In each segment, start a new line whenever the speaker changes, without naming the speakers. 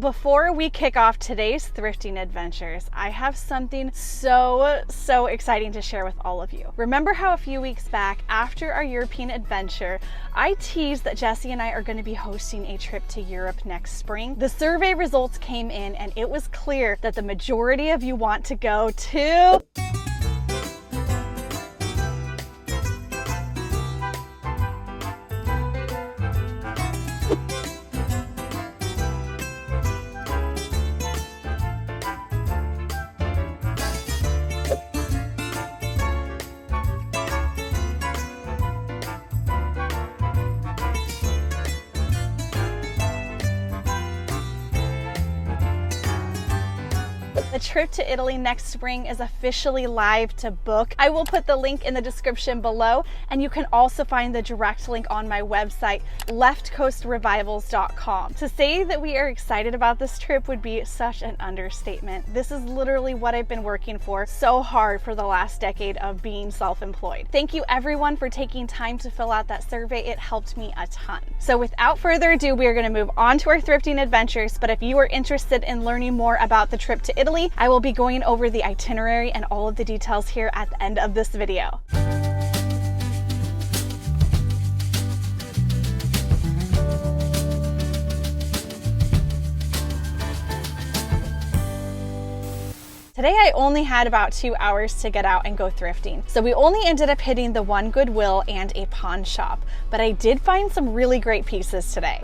Before we kick off today's thrifting adventures, I have something so exciting to share with all of you. Remember how a few weeks back, after our European adventure, I teased that Jesse and I are going to be hosting a trip to Europe next spring? The survey results came in and it was clear that the majority of you want to go to The trip to Italy next spring is officially live to book. I will put the link in the description below, and you can also find the direct link on my website, leftcoastrevivals.com. To say that we are excited about this trip would be such an understatement. This is literally what I've been working for so hard for the last decade of being self-employed. Thank you everyone for taking time to fill out that survey. It helped me a ton. So without further ado, we are going to move on to our thrifting adventures. But if you are interested in learning more about the trip to Italy, I will be going over the itinerary and all of the details here at the end of this video. Today I only had about 2 hours to get out and go thrifting, so we only ended up hitting the one Goodwill and a pawn shop, but I did find some really great pieces today.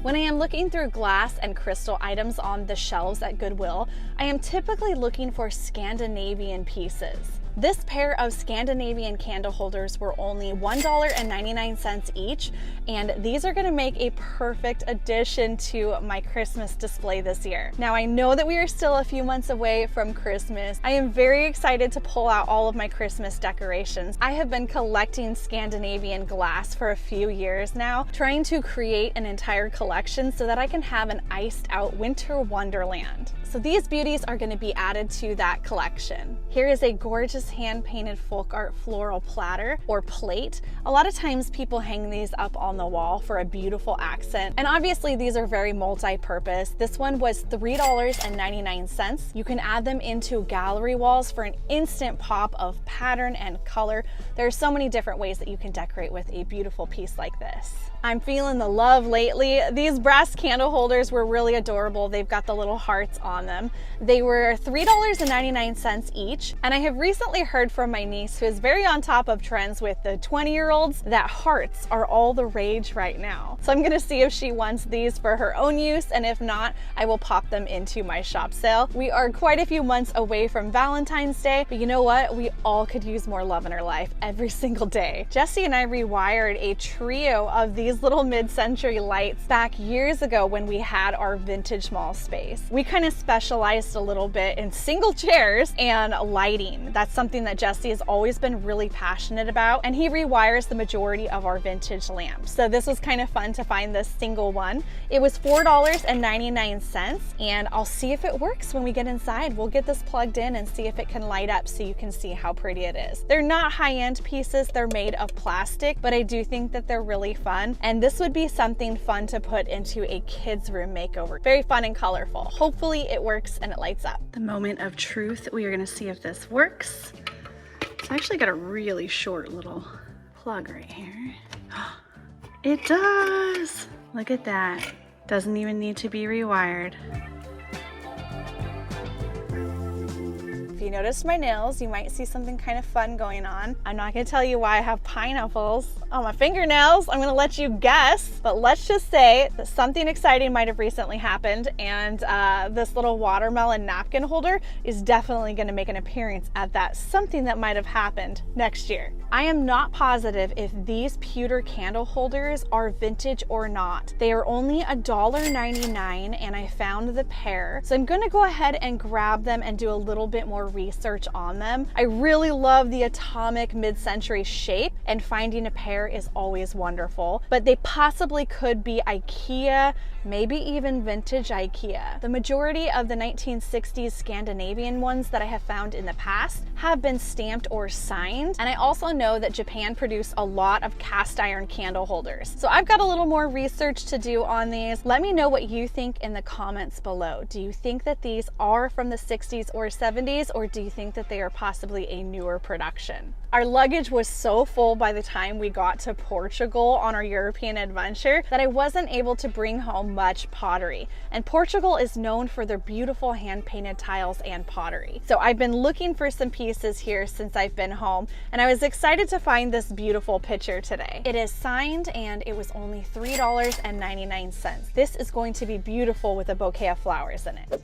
When I am looking through glass and crystal items on the shelves at Goodwill, I am typically looking for Scandinavian pieces. This pair of Scandinavian candle holders were only $1.99 each, and these are gonna make a perfect addition to my Christmas display this year. Now, I know that we are still a few months away from Christmas. I am very excited to pull out all of my Christmas decorations. I have been collecting Scandinavian glass for a few years now, trying to create an entire collection so that I can have an iced out winter wonderland. So these beauties are going to be added to that collection. Here is a gorgeous hand-painted folk art floral platter or plate. A lot of times people hang these up on the wall for a beautiful accent. And obviously these are very multi-purpose. This one was $3.99. You can add them into gallery walls for an instant pop of pattern and color. There are so many different ways that you can decorate with a beautiful piece like this. I'm feeling the love lately. These brass candle holders were really adorable. They've got the little hearts on them. They were $3.99 each. And I have recently heard from my niece, who is very on top of trends with the 20-year-olds, that hearts are all the rage right now. So I'm gonna see if she wants these for her own use, and if not, I will pop them into my shop sale. We are quite a few months away from Valentine's Day, but you know what? We all could use more love in our life every single day. Jessie and I rewired a trio of these little mid-century lights back years ago when we had our vintage mall space. We kind of specialized a little bit in single chairs and lighting. That's something that Jessie has always been really passionate about, and he rewires the majority of our vintage lamps. So this was kind of fun to find this single one. It was $4.99, and I'll see if it works when we get inside. We'll get this plugged in and see if it can light up so you can see how pretty it is. They're not high-end pieces, they're made of plastic, but I do think that they're really fun. And this would be something fun to put into a kid's room makeover. Very fun and colorful. Hopefully it works and it lights up. The moment of truth. We are gonna see if this works. It's actually got a really short little plug right here. It does! Look at that. Doesn't even need to be rewired. If you noticed my nails, you might see something kind of fun going on. I'm not gonna tell you why I have pineapples on my fingernails. I'm gonna let you guess, but let's just say that something exciting might have recently happened, and this little watermelon napkin holder is definitely gonna make an appearance at that something that might have happened next year. I am not positive if these pewter candle holders are vintage or not. They are only $1.99, and I found the pair. So I'm gonna go ahead and grab them and do a little bit more research on them. I really love the atomic mid-century shape, and finding a pair is always wonderful, but they possibly could be IKEA, maybe even vintage IKEA. The majority of the 1960s Scandinavian ones that I have found in the past have been stamped or signed, and I also know that Japan produced a lot of cast iron candle holders. So I've got a little more research to do on these. Let me know what you think in the comments below. Do you think that these are from the 60s or 70s, or do you think that they are possibly a newer production? Our luggage was so full by the time we got to Portugal on our European adventure that I wasn't able to bring home much pottery. And Portugal is known for their beautiful hand-painted tiles and pottery. So I've been looking for some pieces here since I've been home, and I was excited to find this beautiful picture today. It is signed, and it was only $3.99. This is going to be beautiful with a bouquet of flowers in it.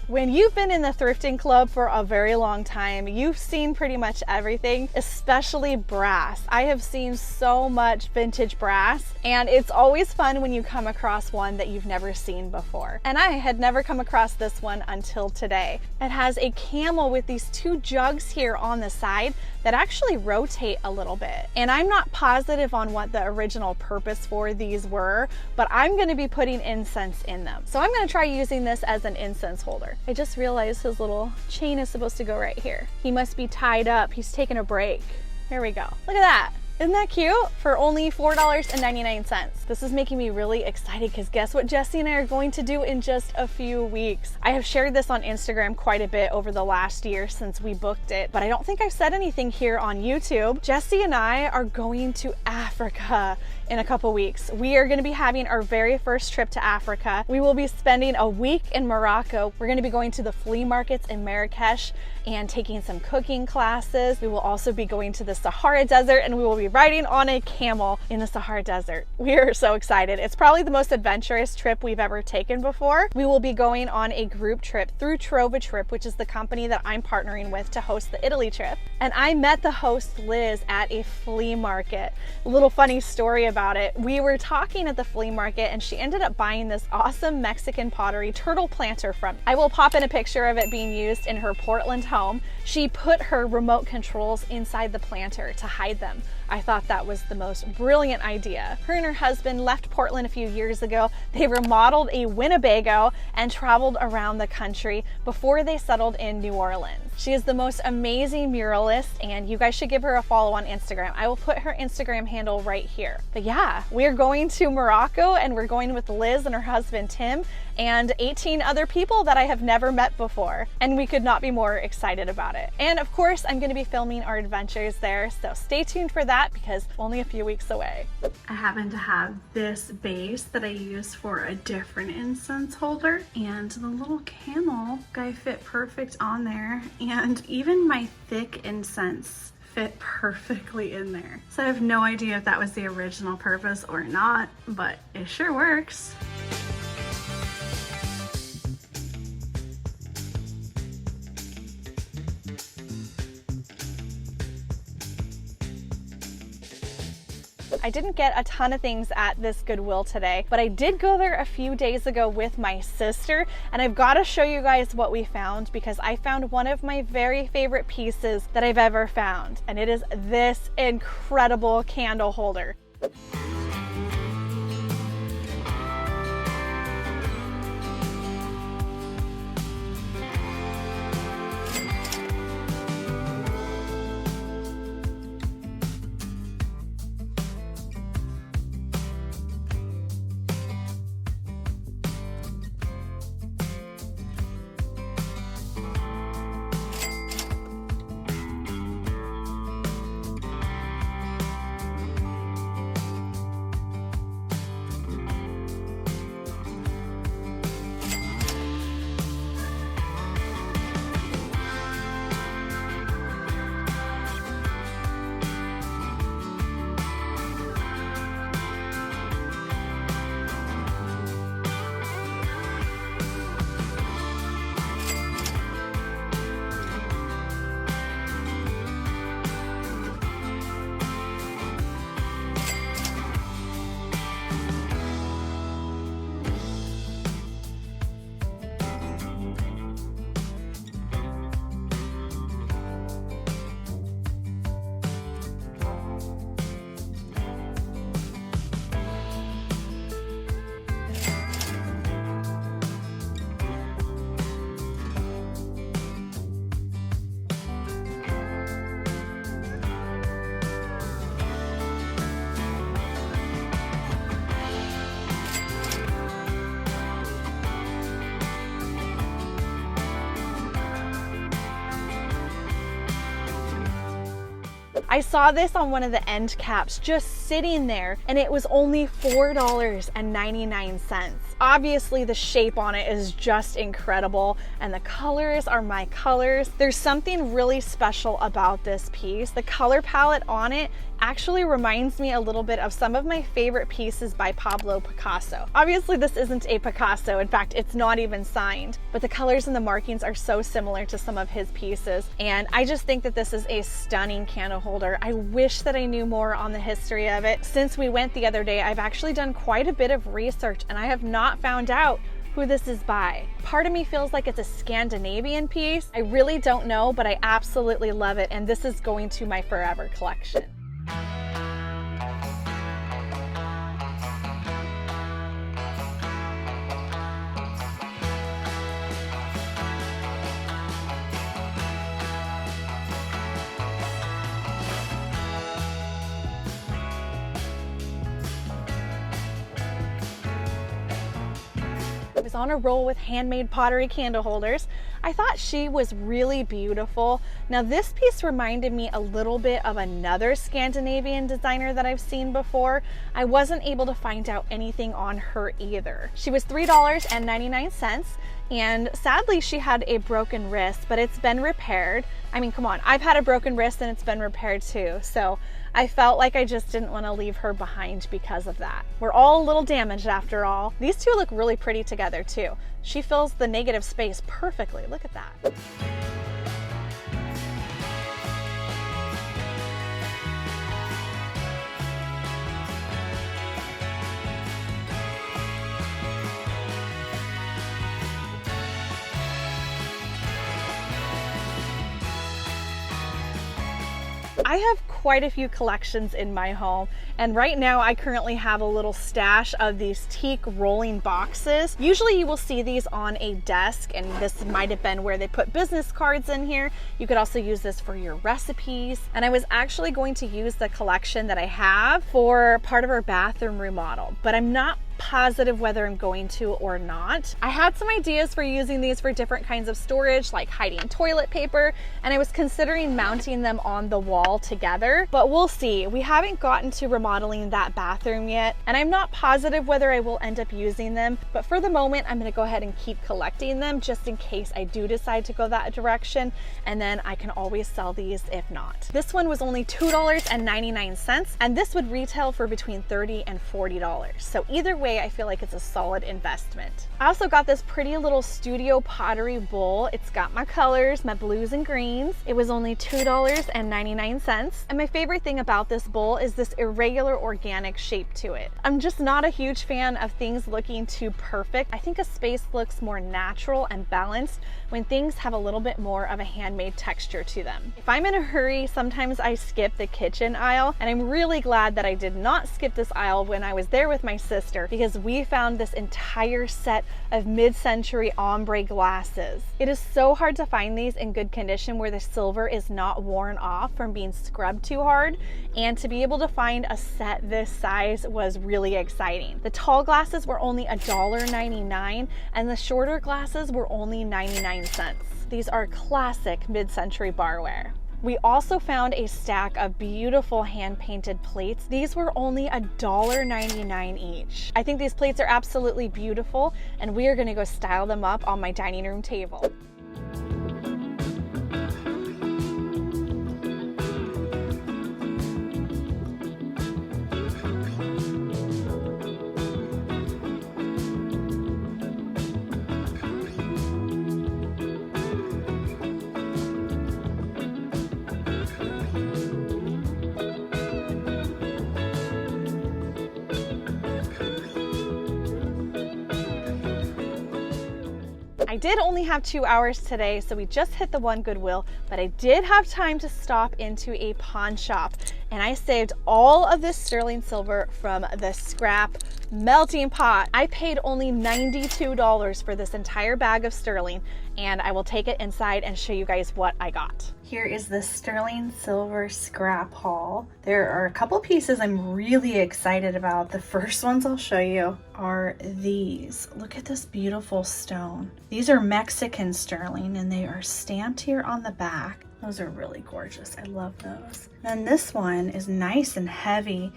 When you've been in the thrifting club for a very long time, you've seen pretty much everything, especially brass. I have seen so much vintage brass, and it's always fun when you come across one that you've never seen before. And I had never come across this one until today. It has a camel with these two jugs here on the side that actually rotate a little bit. And I'm not positive on what the original purpose for these were, but I'm gonna be putting incense in them. So I'm gonna try using this as an incense holder. I just realized his little chain is supposed to go right here. He must be tied up. He's taking a break. Here we go. Look at that. Isn't that cute? For only $4.99. This is making me really excited because guess what Jessie and I are going to do in just a few weeks. I have shared this on Instagram quite a bit over the last year since we booked it, but I don't think I've said anything here on YouTube. Jessie and I are going to Africa in a couple weeks. We are going to be having our very first trip to Africa. We will be spending a week in Morocco. We're going to be going to the flea markets in Marrakesh and taking some cooking classes. We will also be going to the Sahara Desert, and we will be riding on a camel in the Sahara Desert. We are so excited. It's probably the most adventurous trip we've ever taken before. We will be going on a group trip through Trip, which is the company that I'm partnering with to host the Italy trip. And I met the host, Liz, at a flea market. A little funny story about it. We were talking at the flea market and she ended up buying this awesome Mexican pottery turtle planter from me. I will pop in a picture of it being used in her Portland home. She put her remote controls inside the planter to hide them. I thought that was the most brilliant idea. Her and her husband left Portland a few years ago. They remodeled a Winnebago and traveled around the country before they settled in New Orleans. She is the most amazing muralist, and you guys should give her a follow on Instagram. I will put her Instagram handle right here. But yeah, we're going to Morocco, and we're going with Liz and her husband Tim and 18 other people that I have never met before, and we could not be more excited about it. And of course, I'm going to be filming our adventures there, so stay tuned for that because only a few weeks away. I happen to have this base that I use for a different incense holder, and the little camel guy fit perfect on there, and even my thick incense fit perfectly in there. So I have no idea if that was the original purpose or not, but it sure works. I didn't get a ton of things at this Goodwill today, but I did go there a few days ago with my sister, and I've got to show you guys what we found because I found one of my very favorite pieces that I've ever found, and it is this incredible candle holder. I saw this on one of the end caps just sitting there, and it was only $4.99. Obviously the shape on it is just incredible, and the colors are my colors. There's something really special about this piece. The color palette on it actually reminds me a little bit of some of my favorite pieces by Pablo Picasso. Obviously this isn't a Picasso, in fact it's not even signed, but the colors and the markings are so similar to some of his pieces, and I just think that this is a stunning candle holder. I wish that I knew more on the history of it. Since we went the other day, I've actually done quite a bit of research and I have not found out who this is by. Part of me feels like it's a Scandinavian piece. I really don't know, but I absolutely love it, and this is going to my forever collection. I was on a roll with handmade pottery candle holders. I thought she was really beautiful. Now this piece reminded me a little bit of another Scandinavian designer that I've seen before. I wasn't able to find out anything on her either. She was $3.99, and sadly she had a broken wrist, but it's been repaired. I mean, come on, I've had a broken wrist and it's been repaired too. So I felt like I just didn't want to leave her behind because of that. We're all a little damaged after all. These two look really pretty together too. She fills the negative space perfectly. Look at that. I have quite a few collections in my home, and right now I currently have a little stash of these Teak rolling boxes. Usually you will see these on a desk, and this might have been where they put business cards in here. You could also use this for your recipes, and I was actually going to use the collection that I have for part of our bathroom remodel, but I'm not positive whether I'm going to or not. I had some ideas for using these for different kinds of storage, like hiding toilet paper, and I was considering mounting them on the wall together, but we'll see. We haven't gotten to remodeling that bathroom yet, and I'm not positive whether I will end up using them, but for the moment I'm going to go ahead and keep collecting them just in case I do decide to go that direction, and then I can always sell these if not. This one was only $2.99, and this would retail for between $30 and $40. So either way, I feel like it's a solid investment. I also got this pretty little studio pottery bowl. It's got my colors, my blues and greens. It was only $2.99. And my favorite thing about this bowl is this irregular organic shape to it. I'm just not a huge fan of things looking too perfect. I think a space looks more natural and balanced when things have a little bit more of a handmade texture to them. If I'm in a hurry, sometimes I skip the kitchen aisle, and I'm really glad that I did not skip this aisle when I was there with my sister, because we found this entire set of mid-century ombre glasses. It is so hard to find these in good condition where the silver is not worn off from being scrubbed too hard, and to be able to find a set this size was really exciting. The tall glasses were only $1.99 and the shorter glasses were only 99 cents. These are classic mid-century barware. We also found a stack of beautiful hand-painted plates. These were only $1.99 each. I think these plates are absolutely beautiful, and we are gonna go style them up on my dining room table. I did only have 2 hours today, so we just hit the one Goodwill, but I did have time to stop into a pawn shop, and I saved all of this sterling silver from the scrap melting pot. I paid only $92 for this entire bag of sterling, and I will take it inside and show you guys what I got. Here is the sterling silver scrap haul. There are a couple pieces I'm really excited about. The first ones I'll show you are these. Look at this beautiful stone. These are Mexican sterling, and they are stamped here on the back. Those are really gorgeous. I love those. Then this one is nice and heavy,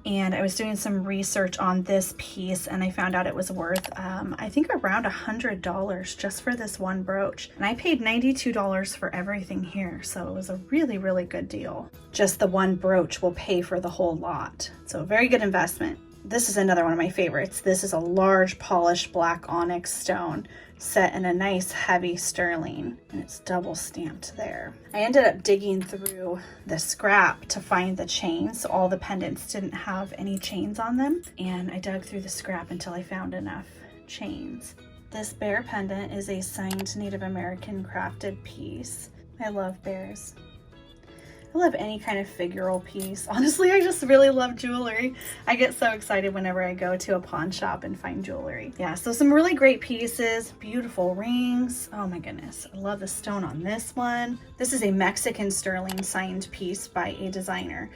and I was doing some research on this piece, and I found out it was worth I think around $100 just for this one brooch, and I paid $92 for everything here, so it was a really, really good deal. Just the one brooch will pay for the whole lot, so a very good investment. This is another one of my favorites. This is a large polished black onyx stone set in a nice heavy sterling, and it's double stamped there. I ended up digging through the scrap to find the chains, so all the pendants didn't have any chains on them, and I dug through the scrap until I found enough chains. This bear pendant is a signed Native American crafted piece. I love bears. I love any kind of figural piece. Honestly, I just really love jewelry. I get so excited whenever I go to a pawn shop and find jewelry. Yeah, so some really great pieces, beautiful rings. Oh my goodness, I love the stone on this one. This is a Mexican sterling signed piece by a designer.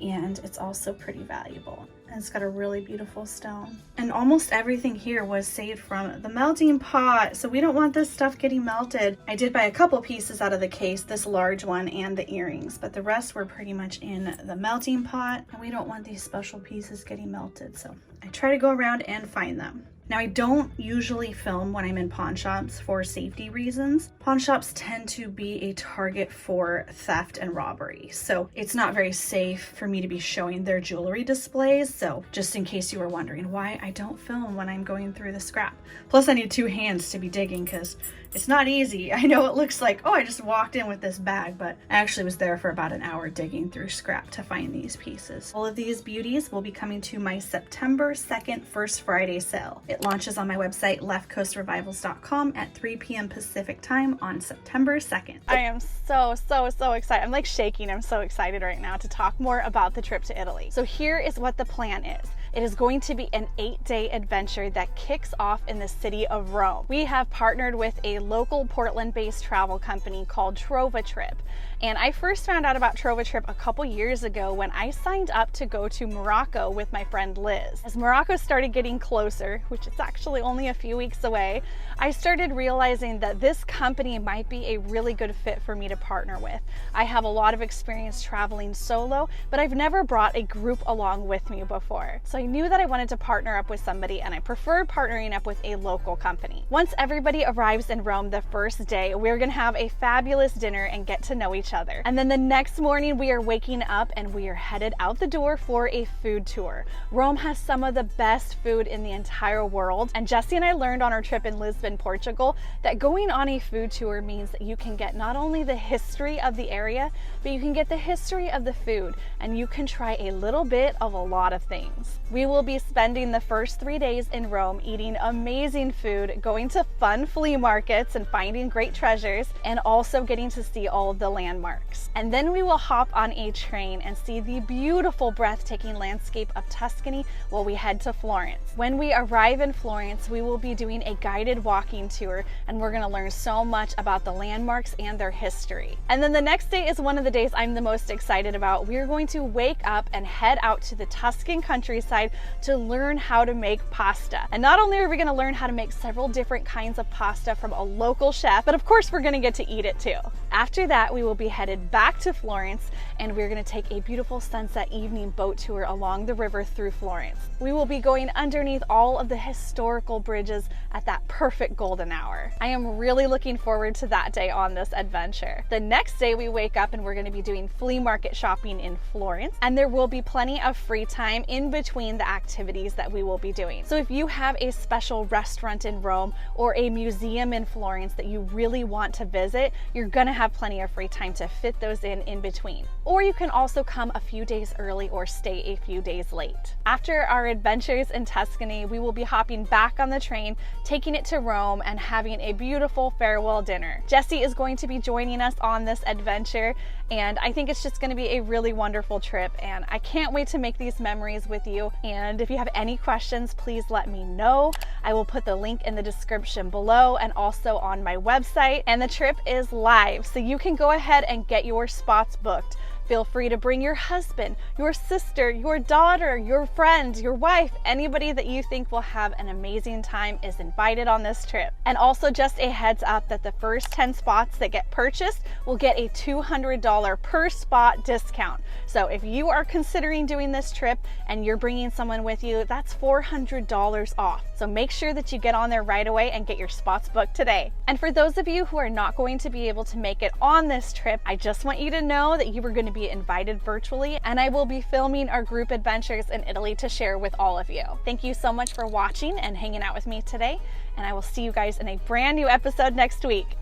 and it's also pretty valuable. And it's got a really beautiful stone. And almost everything here was saved from the melting pot, so we don't want this stuff getting melted. I did buy a couple pieces out of the case, this large one and the earrings, but the rest were pretty much in the melting pot, and we don't want these special pieces getting melted, so I try to go around and find them. Now, I don't usually film when I'm in pawn shops for safety reasons. Pawn shops tend to be a target for theft and robbery, so it's not very safe for me to be showing their jewelry displays. So just in case you were wondering why I don't film when I'm going through the scrap. Plus, I need 2 hands to be digging because it's not easy. I know it looks like, oh, I just walked in with this bag, but I actually was there for about an hour digging through scrap to find these pieces. All of these beauties will be coming to my September 2nd First Friday sale. It launches on my website, leftcoastrevivals.com at 3 p.m. Pacific time on September 2nd. I am so excited. I'm like shaking. I'm so excited right now to talk more about the trip to Italy. So here is what the plan is. It is going to be an 8-day adventure that kicks off in the city of Rome. We have partnered with a local Portland-based travel company called Trip. And I first found out about Trip a couple years ago when I signed up to go to Morocco with my friend Liz. As Morocco started getting closer, which is actually only a few weeks away, I started realizing that this company might be a really good fit for me to partner with. I have a lot of experience traveling solo, but I've never brought a group along with me before. So I knew that I wanted to partner up with somebody, and I preferred partnering up with a local company. Once everybody arrives in Rome the first day, we're gonna have a fabulous dinner and get to know each other. And then the next morning we are waking up and we are headed out the door for a food tour. Rome has some of the best food in the entire world, and Jesse and I learned on our trip in Lisbon, Portugal, that going on a food tour means that you can get not only the history of the area, but you can get the history of the food, and you can try a little bit of a lot of things. We will be spending the first 3 days in Rome eating amazing food, going to fun flea markets and finding great treasures, and also getting to see all of the landmarks. And then we will hop on a train and see the beautiful, breathtaking landscape of Tuscany while we head to Florence. When we arrive in Florence, we will be doing a guided walking tour, and we're going to learn so much about the landmarks and their history. And then the next day is one of the days I'm the most excited about. We're going to wake up and head out to the Tuscan countryside to learn how to make pasta. And not only are we going to learn how to make several different kinds of pasta from a local chef, but of course we're going to get to eat it too. After that, we will be headed back to Florence, and we're going to take a beautiful sunset evening boat tour along the river through Florence. We will be going underneath all of the historical bridges at that perfect golden hour. I am really looking forward to that day on this adventure. The next day we wake up and we're going to be doing flea market shopping in Florence, and there will be plenty of free time in between the activities that we will be doing. So if you have a special restaurant in Rome or a museum in Florence that you really want to visit, you're going to have plenty of free time to fit those in between. Or you can also come a few days early or stay a few days late. After our adventures in Tuscany, we will be hopping back on the train, taking it to Rome, and having a beautiful farewell dinner. Jesse is going to be joining us on this adventure, and I think it's just going to be a really wonderful trip, and I can't wait to make these memories with you. And if you have any questions, please let me know. I will put the link in the description below and also on my website. And the trip is live, so you can go ahead and get your spots booked. Feel free to bring your husband, your sister, your daughter, your friend, your wife, anybody that you think will have an amazing time is invited on this trip. And also just a heads up that the first 10 spots that get purchased will get a $200 per spot discount. So if you are considering doing this trip and you're bringing someone with you, that's $400 off. So make sure that you get on there right away and get your spots booked today. And for those of you who are not going to be able to make it on this trip, I just want you to know that you are going to be invited virtually, and I will be filming our group adventures in Italy to share with all of you. Thank you so much for watching and hanging out with me today, and I will see you guys in a brand new episode next week.